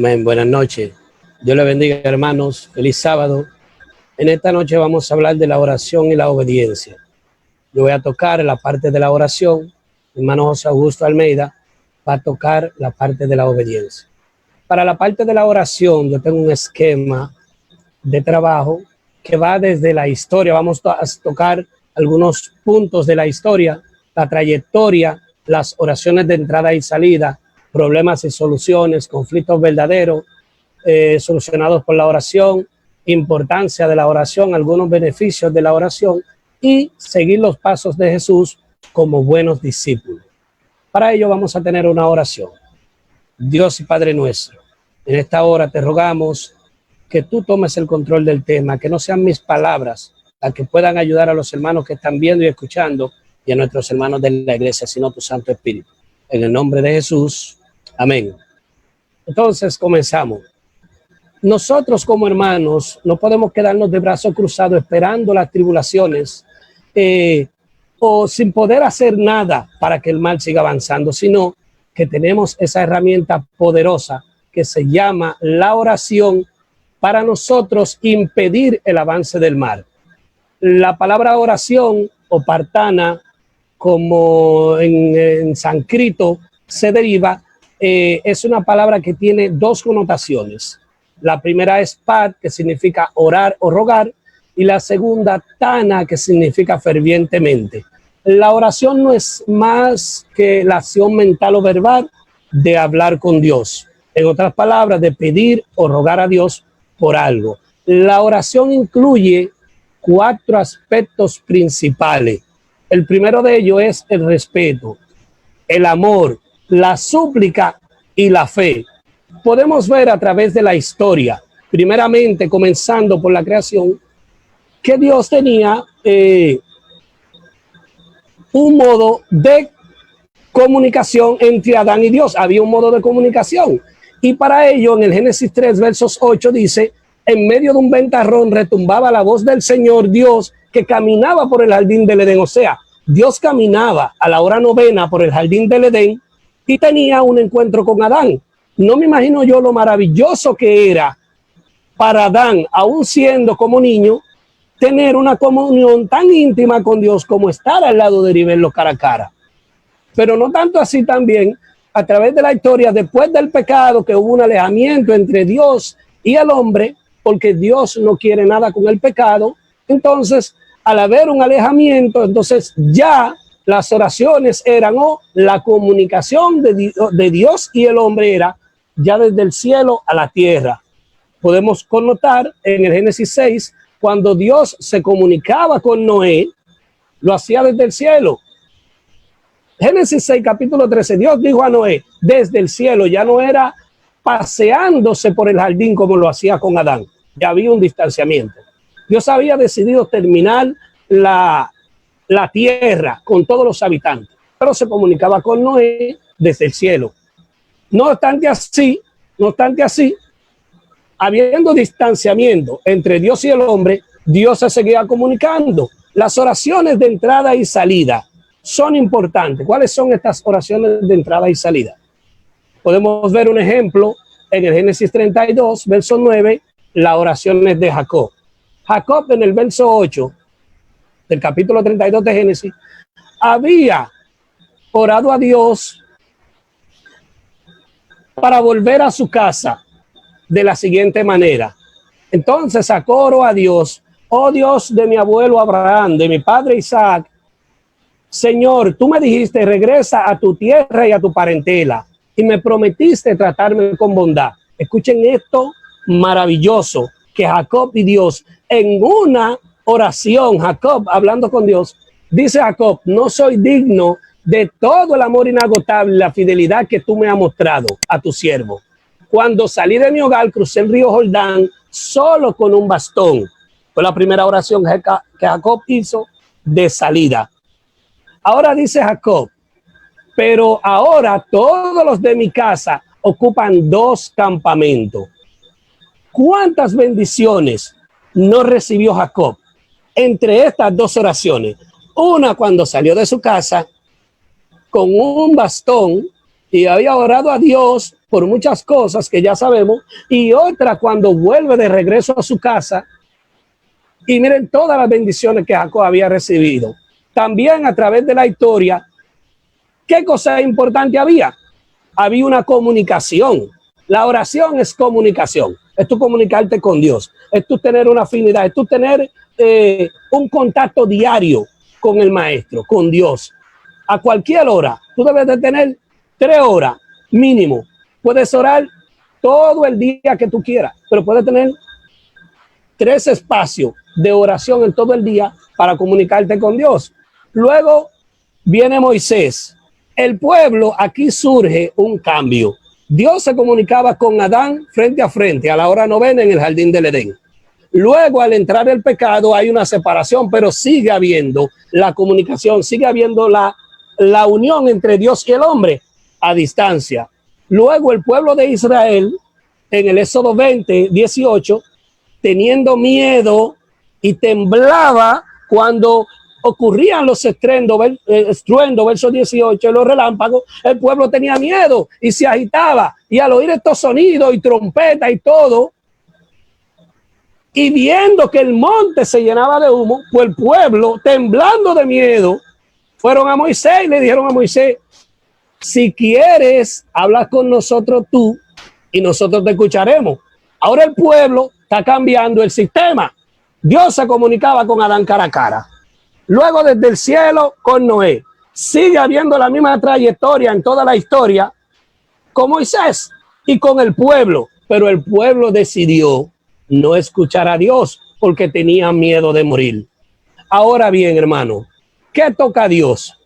Amén. Buenas noches. Dios le bendiga, hermanos. Feliz sábado. En esta noche vamos a hablar de la oración y la obediencia. Yo voy a tocar la parte de la oración. Mi hermano José Augusto Almeida va a tocar la parte de la obediencia. Para la parte de la oración, yo tengo un esquema de trabajo que va desde la historia. Vamos a tocar algunos puntos de la historia, la trayectoria, las oraciones de entrada y salida, problemas y soluciones, conflictos verdaderos solucionados por la oración, importancia de la oración, algunos beneficios de la oración y seguir los pasos de Jesús como buenos discípulos. Para ello vamos a tener una oración. Dios y Padre nuestro, en esta hora te rogamos que tú tomes el control del tema, que no sean mis palabras las que puedan ayudar a los hermanos que están viendo y escuchando y a nuestros hermanos de la iglesia, sino tu Santo Espíritu. En el nombre de Jesús, amén. Entonces comenzamos. Nosotros como hermanos no podemos quedarnos de brazos cruzados esperando las tribulaciones o sin poder hacer nada para que el mal siga avanzando, sino que tenemos esa herramienta poderosa que se llama la oración para nosotros impedir el avance del mal. La palabra oración o partana, como en sánscrito se deriva, es una palabra que tiene dos connotaciones. La primera es pat, que significa orar o rogar, y la segunda tana, que significa fervientemente. La oración no es más que la acción mental o verbal de hablar con Dios. En otras palabras, de pedir o rogar a Dios por algo. La oración incluye 4 aspectos principales. El primero de ellos es el respeto, el amor, la súplica y la fe. Podemos ver a través de la historia, primeramente comenzando por la creación, que Dios tenía un modo de comunicación entre Adán y Dios. Había un modo de comunicación. Y para ello, en el Génesis 3, versos 8, dice: en medio de un ventarrón retumbaba la voz del Señor Dios que caminaba por el jardín del Edén. O sea, Dios caminaba a la hora novena por el jardín del Edén y tenía un encuentro con Adán. No me imagino yo lo maravilloso que era para Adán, aún siendo como niño, tener una comunión tan íntima con Dios como estar al lado de él y verlo cara a cara. Pero no tanto así también, a través de la historia, después del pecado, que hubo un alejamiento entre Dios y el hombre, porque Dios no quiere nada con el pecado. Entonces, al haber un alejamiento, entonces ya las oraciones eran, la comunicación de Dios y el hombre era ya desde el cielo a la tierra. Podemos connotar en el Génesis 6, cuando Dios se comunicaba con Noé, lo hacía desde el cielo. Génesis 6, capítulo 13, Dios dijo a Noé desde el cielo, ya no era paseándose por el jardín como lo hacía con Adán, ya había un distanciamiento. Dios había decidido terminar la tierra con todos los habitantes, pero se comunicaba con Noé desde el cielo. No obstante así, habiendo distanciamiento entre Dios y el hombre, Dios se seguía comunicando. Las oraciones de entrada y salida son importantes. ¿Cuáles son estas oraciones de entrada y salida? Podemos ver un ejemplo en el Génesis 32, verso 9, las oraciones de Jacob. Jacob, en el verso 8 del capítulo 32 de Génesis, había orado a Dios para volver a su casa de la siguiente manera. Entonces sacó oro a Dios: oh Dios de mi abuelo Abraham, de mi padre Isaac, Señor, tú me dijiste: regresa a tu tierra y a tu parentela, y me prometiste tratarme con bondad. Escuchen esto maravilloso que Jacob y Dios en una oración, Jacob hablando con Dios, dice Jacob: no soy digno de todo el amor inagotable, la fidelidad que tú me has mostrado a tu siervo. Cuando salí de mi hogar, crucé el río Jordán solo con un bastón. Fue la primera oración que Jacob hizo de salida. Ahora dice Jacob: pero ahora todos los de mi casa ocupan 2 campamentos. ¿Cuántas bendiciones no recibió Jacob entre estas 2 oraciones? Una, cuando salió de su casa con un bastón y había orado a Dios por muchas cosas que ya sabemos, y otra cuando vuelve de regreso a su casa. Y miren todas las bendiciones que Jacob había recibido. También a través de la historia, ¿qué cosa importante había? Había una comunicación. La oración es comunicación. Es tú comunicarte con Dios. Es tú tener una afinidad. Es tú tener un contacto diario con el Maestro, con Dios. A cualquier hora. Tú debes de tener 3 horas mínimo. Puedes orar todo el día que tú quieras, pero puedes tener 3 espacios de oración en todo el día para comunicarte con Dios. Luego viene Moisés. El pueblo, aquí surge un cambio. Dios se comunicaba con Adán frente a frente a la hora 9 en el jardín del Edén. Luego, al entrar el pecado, hay una separación, pero sigue habiendo la comunicación, sigue habiendo la unión entre Dios y el hombre a distancia. Luego, el pueblo de Israel, en el Éxodo 20, 18, teniendo miedo y temblaba cuando ocurrían los estruendos, verso 18, los relámpagos, el pueblo tenía miedo y se agitaba. Y al oír estos sonidos y trompeta y todo, y viendo que el monte se llenaba de humo, pues el pueblo, temblando de miedo, fueron a Moisés y le dijeron a Moisés: si quieres, habla con nosotros tú y nosotros te escucharemos. Ahora el pueblo está cambiando el sistema. Dios se comunicaba con Adán cara a cara. Luego desde el cielo con Noé. Sigue habiendo la misma trayectoria en toda la historia con Moisés y con el pueblo. Pero el pueblo decidió no escuchar a Dios porque tenía miedo de morir. Ahora bien, hermano, ¿qué toca a Dios?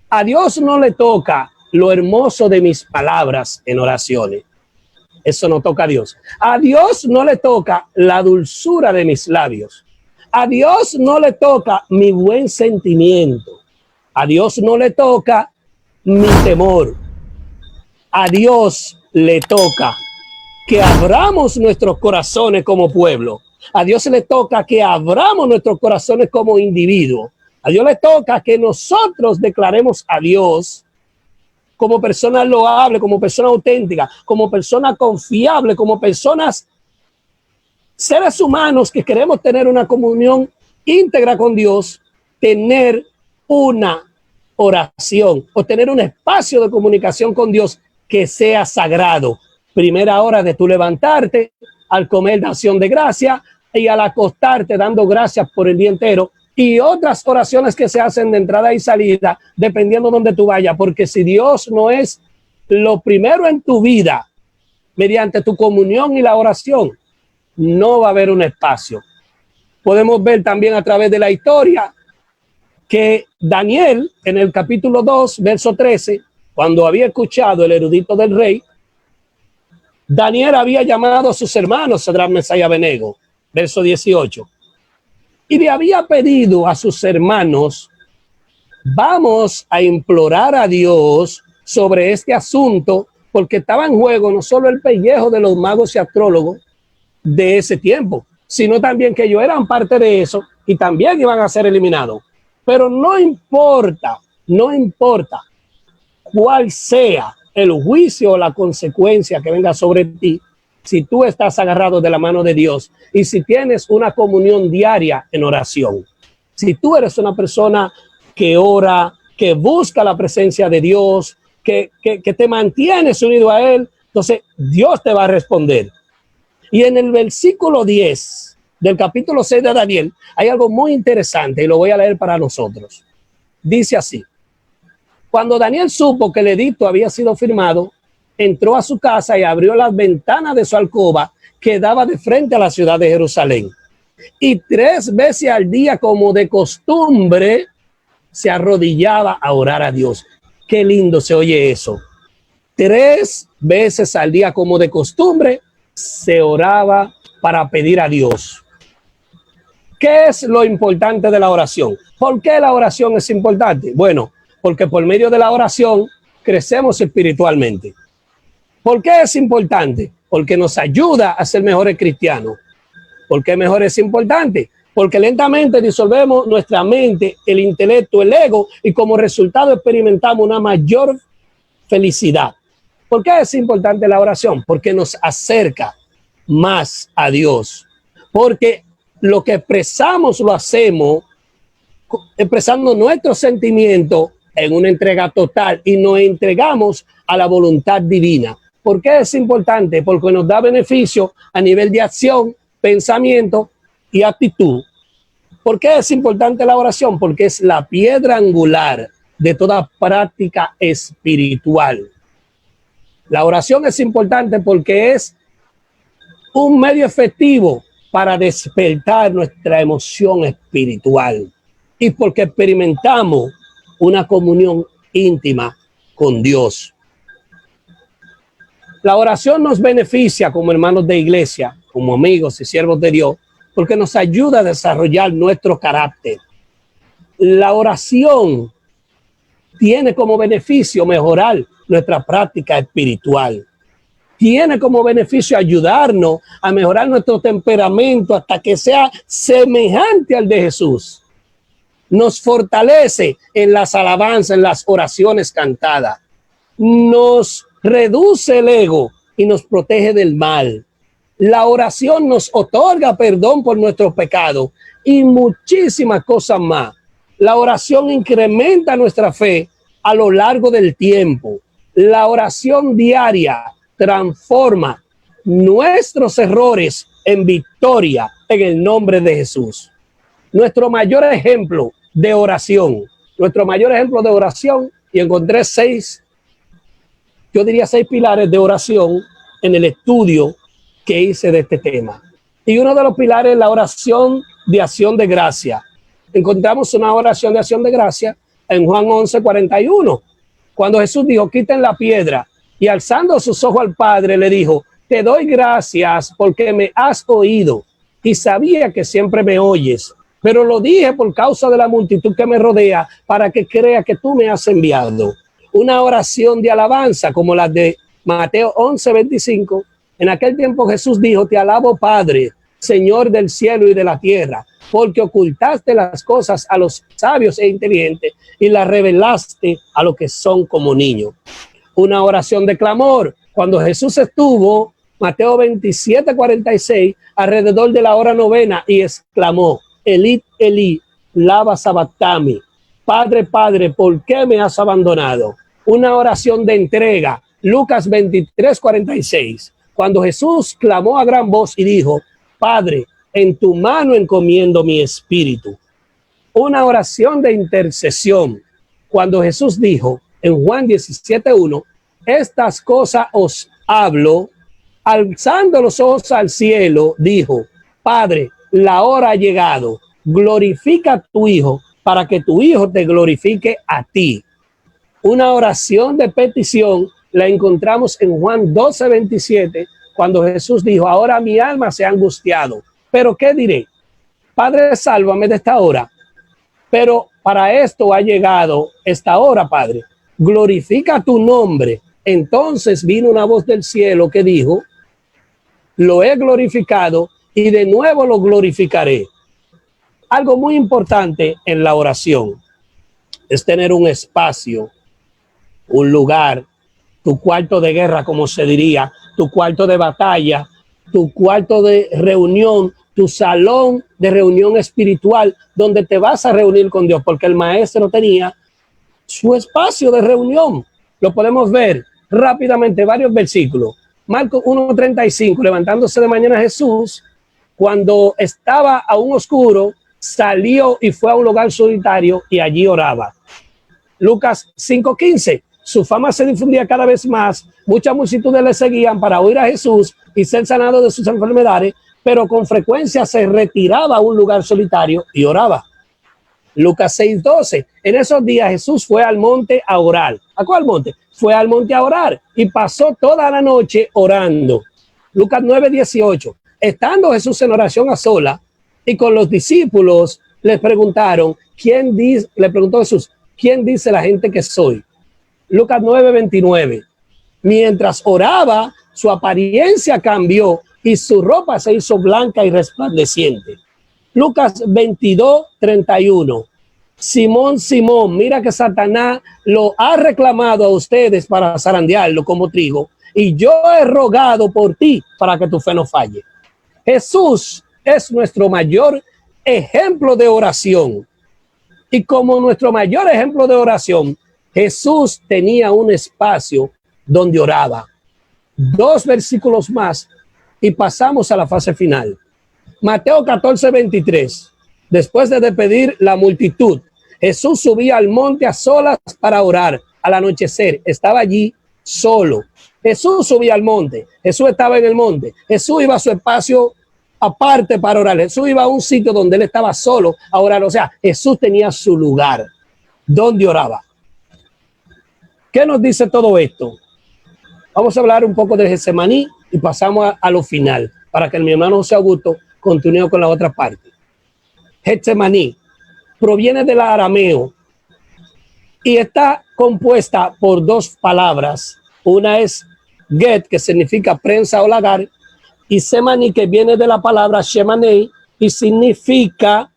A Dios no le toca lo hermoso de mis palabras en oraciones. Eso no toca a Dios. A Dios no le toca la dulzura de mis labios. A Dios no le toca mi buen sentimiento. A Dios no le toca mi temor. A Dios le toca que abramos nuestros corazones como pueblo. A Dios le toca que abramos nuestros corazones como individuo. A Dios le toca que nosotros declaremos a Dios como persona loable, como persona auténtica, como persona confiable, como personas, seres humanos que queremos tener una comunión íntegra con Dios, tener una oración o tener un espacio de comunicación con Dios que sea sagrado. Primera hora de tu levantarte, al comer de acción de gracia y al acostarte dando gracias por el día entero. Y otras oraciones que se hacen de entrada y salida, dependiendo de donde tú vayas, porque si Dios no es lo primero en tu vida, mediante tu comunión y la oración, no va a haber un espacio. Podemos ver también a través de la historia que Daniel, en el capítulo 2, verso 13, cuando había escuchado el erudito del rey, Daniel había llamado a sus hermanos, Sadrach, Mesach y Abednego, verso 18. Y le había pedido a sus hermanos: vamos a implorar a Dios sobre este asunto, porque estaba en juego no solo el pellejo de los magos y astrólogos de ese tiempo, sino también que ellos eran parte de eso y también iban a ser eliminados. Pero no importa cuál sea el juicio o la consecuencia que venga sobre ti, si tú estás agarrado de la mano de Dios y si tienes una comunión diaria en oración, si tú eres una persona que ora, que busca la presencia de Dios, que te mantienes unido a Él, entonces Dios te va a responder. Y en el versículo 10 del capítulo 6 de Daniel hay algo muy interesante y lo voy a leer para nosotros. Dice así: cuando Daniel supo que el edicto había sido firmado, entró a su casa y abrió las ventanas de su alcoba que daba de frente a la ciudad de Jerusalén. Y 3 veces al día, como de costumbre, se arrodillaba a orar a Dios. Qué lindo se oye eso. 3 veces al día, como de costumbre, se oraba para pedir a Dios. ¿Qué es lo importante de la oración? ¿Por qué la oración es importante? Bueno, porque por medio de la oración crecemos espiritualmente. ¿Por qué es importante? Porque nos ayuda a ser mejores cristianos. ¿Por qué mejor es importante? Porque lentamente disolvemos nuestra mente, el intelecto, el ego, y como resultado experimentamos una mayor felicidad. ¿Por qué es importante la oración? Porque nos acerca más a Dios. Porque lo que expresamos lo hacemos expresando nuestros sentimientos en una entrega total y nos entregamos a la voluntad divina. ¿Por qué es importante? Porque nos da beneficio a nivel de acción, pensamiento y actitud. ¿Por qué es importante la oración? Porque es la piedra angular de toda práctica espiritual. La oración es importante porque es un medio efectivo para despertar nuestra emoción espiritual y porque experimentamos una comunión íntima con Dios. La oración nos beneficia como hermanos de iglesia, como amigos y siervos de Dios, porque nos ayuda a desarrollar nuestro carácter. La oración tiene como beneficio mejorar nuestra práctica espiritual. Tiene como beneficio ayudarnos a mejorar nuestro temperamento hasta que sea semejante al de Jesús. Nos fortalece en las alabanzas, en las oraciones cantadas. Nos reduce el ego y nos protege del mal. La oración nos otorga perdón por nuestros pecados y muchísimas cosas más. La oración incrementa nuestra fe a lo largo del tiempo. La oración diaria transforma nuestros errores en victoria en el nombre de Jesús. Nuestro mayor ejemplo de oración, y encontré 6 pilares de oración en el estudio que hice de este tema. Y uno de los pilares es la oración de acción de gracia. Encontramos una oración de acción de gracia en Juan 11:41, cuando Jesús dijo, quiten la piedra, y alzando sus ojos al Padre le dijo, te doy gracias porque me has oído y sabía que siempre me oyes, pero lo dije por causa de la multitud que me rodea para que crea que tú me has enviado. Una oración de alabanza como la de Mateo 11:25. En aquel tiempo Jesús dijo, te alabo Padre, Señor del cielo y de la tierra, porque ocultaste las cosas a los sabios e inteligentes y las revelaste a los que son como niños. Una oración de clamor. Cuando Jesús estuvo, Mateo 27:46, alrededor de la hora novena y exclamó, Elí, Elí, lama sabactami. Padre, Padre, ¿por qué me has abandonado? Una oración de entrega. Lucas 23:46. Cuando Jesús clamó a gran voz y dijo, Padre, en tu mano encomiendo mi espíritu. Una oración de intercesión. Cuando Jesús dijo en Juan 17:1, estas cosas os hablo, alzando los ojos al cielo, dijo, Padre, la hora ha llegado, glorifica a tu Hijo, para que tu Hijo te glorifique a ti. Una oración de petición la encontramos en Juan 12:27, cuando Jesús dijo, ahora mi alma se ha angustiado, pero ¿qué diré? Padre, sálvame de esta hora. Pero para esto ha llegado esta hora, Padre. Glorifica tu nombre. Entonces vino una voz del cielo que dijo, lo he glorificado y de nuevo lo glorificaré. Algo muy importante en la oración es tener un espacio, un lugar, tu cuarto de guerra, como se diría, tu cuarto de batalla, tu cuarto de reunión, tu salón de reunión espiritual, donde te vas a reunir con Dios, porque el maestro tenía su espacio de reunión. Lo podemos ver rápidamente, varios versículos. Marcos 1:35, levantándose de mañana Jesús, cuando estaba aún oscuro, salió y fue a un lugar solitario y allí oraba. Lucas 5:15, su fama se difundía cada vez más, muchas multitudes le seguían para oír a Jesús y ser sanado de sus enfermedades, pero con frecuencia se retiraba a un lugar solitario y oraba. Lucas 6:12, en esos días Jesús fue al monte a orar. ¿A cuál monte? Fue al monte a orar y pasó toda la noche orando. Lucas 9:18, estando Jesús en oración a sola y con los discípulos, les preguntaron, le preguntó Jesús, ¿quién dice la gente que soy? Lucas 9:29, mientras oraba, su apariencia cambió y su ropa se hizo blanca y resplandeciente. Lucas 22:31, Simón, Simón, mira que Satanás lo ha reclamado a ustedes para zarandearlo como trigo, y yo he rogado por ti para que tu fe no falle. Jesús es nuestro mayor ejemplo de oración. Y como nuestro mayor ejemplo de oración, Jesús tenía un espacio donde oraba. 2 versículos más y pasamos a la fase final. Mateo 14:23. Después de despedir la multitud, Jesús subía al monte a solas para orar. Al anochecer estaba allí solo. Jesús subía al monte, Jesús estaba en el monte, Jesús iba a su espacio aparte para orar, Jesús iba a un sitio donde él estaba solo a orar. O sea, Jesús tenía su lugar donde oraba. ¿Qué nos dice todo esto? Vamos a hablar un poco de Getsemaní y pasamos a lo final para que mi hermano José Augusto continúe con la otra parte. Getsemaní proviene del arameo y está compuesta por 2 palabras. Una es get, que significa prensa o lagar, y semaní, que viene de la palabra shemanei y significa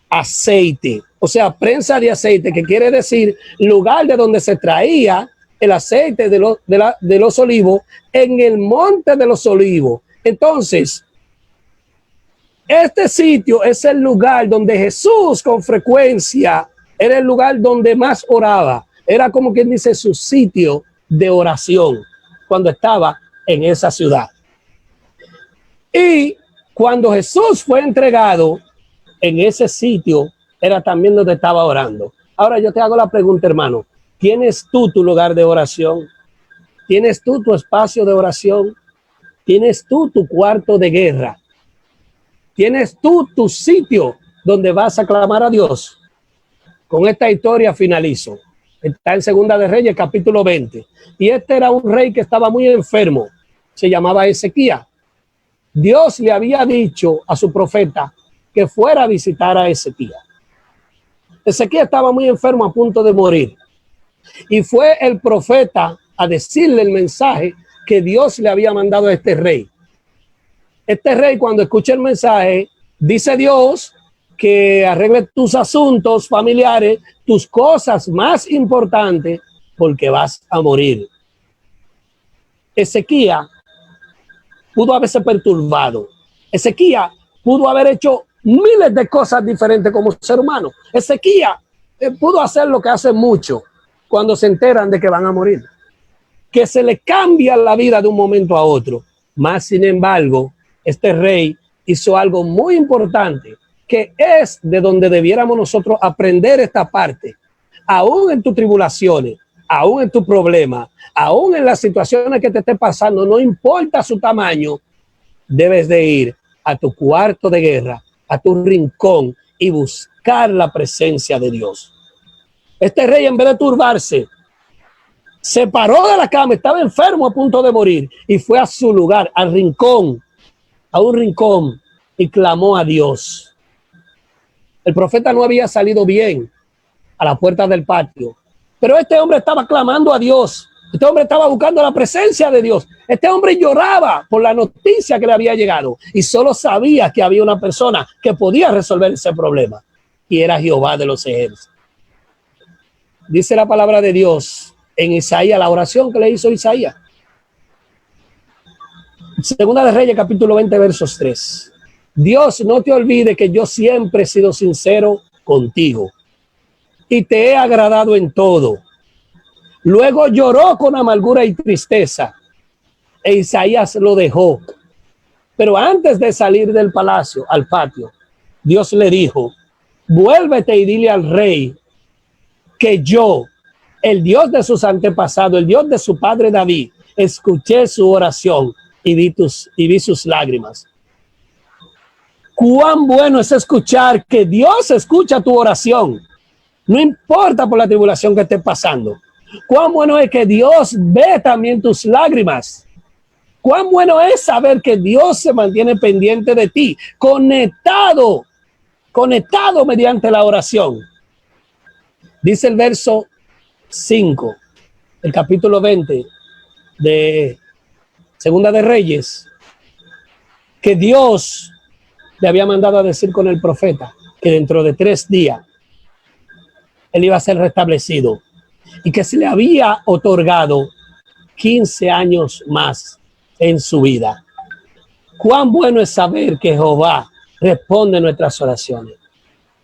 aceite. O sea, prensa de aceite, que quiere decir lugar de donde se traía el aceite de los olivos en el monte de los olivos. Entonces, este sitio es el lugar donde Jesús con frecuencia era el lugar donde más oraba. Era como quien dice su sitio de oración cuando estaba en esa ciudad. Y cuando Jesús fue entregado en ese sitio, era también donde estaba orando. Ahora yo te hago la pregunta, hermano. ¿Tienes tú tu lugar de oración? ¿Tienes tú tu espacio de oración? ¿Tienes tú tu cuarto de guerra? ¿Tienes tú tu sitio donde vas a clamar a Dios? Con esta historia finalizo. Está en Segunda de Reyes, capítulo 20. Y este era un rey que estaba muy enfermo. Se llamaba Ezequías. Dios le había dicho a su profeta que fuera a visitar a Ezequías. Ezequías estaba muy enfermo, a punto de morir. Y fue el profeta a decirle el mensaje que Dios le había mandado a este rey. Este rey, cuando escucha el mensaje, dice Dios que arregle tus asuntos familiares, tus cosas más importantes, porque vas a morir. Ezequías pudo haberse perturbado. Ezequías pudo haber hecho miles de cosas diferentes como ser humano. Ezequías pudo hacer lo que hace mucho cuando se enteran de que van a morir, que se le cambia la vida de un momento a otro. Más sin embargo, este rey hizo algo muy importante, que es de donde debiéramos nosotros aprender esta parte. Aún en tus tribulaciones, aún en tus problemas, aún en las situaciones que te esté pasando, no importa su tamaño, debes de ir a tu cuarto de guerra, a tu rincón y buscar la presencia de Dios. Este rey, en vez de turbarse, se paró de la cama, estaba enfermo a punto de morir y fue a su lugar, al rincón, a un rincón, y clamó a Dios. El profeta no había salido bien a la puerta del patio, pero este hombre estaba clamando a Dios. Este hombre estaba buscando la presencia de Dios. Este hombre lloraba por la noticia que le había llegado y solo sabía que había una persona que podía resolver ese problema, y era Jehová de los ejércitos. Dice la palabra de Dios en Isaías, la oración que le hizo Isaías. Segunda de Reyes, capítulo 20, versos 3. Dios, no te olvides que yo siempre he sido sincero contigo y te he agradado en todo. Luego lloró con amargura y tristeza, e Isaías lo dejó. Pero antes de salir del palacio al patio, Dios le dijo: vuélvete y dile al rey que yo, el Dios de sus antepasados, el Dios de su padre David, escuché su oración y vi sus lágrimas. Cuán bueno es escuchar que Dios escucha tu oración, no importa por la tribulación que estés pasando. Cuán bueno es que Dios ve también tus lágrimas. Cuán bueno es saber que Dios se mantiene pendiente de ti, conectado mediante la oración. Dice el verso 5, el capítulo 20 de Segunda de Reyes, que Dios le había mandado a decir con el profeta que dentro de 3 días él iba a ser restablecido y que se le había otorgado 15 años más en su vida. Cuán bueno es saber que Jehová responde nuestras oraciones.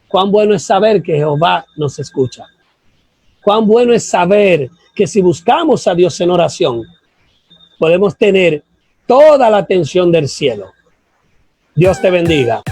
Cuán bueno es saber que Jehová nos escucha. Cuán bueno es saber que si buscamos a Dios en oración, podemos tener toda la atención del cielo. Dios te bendiga.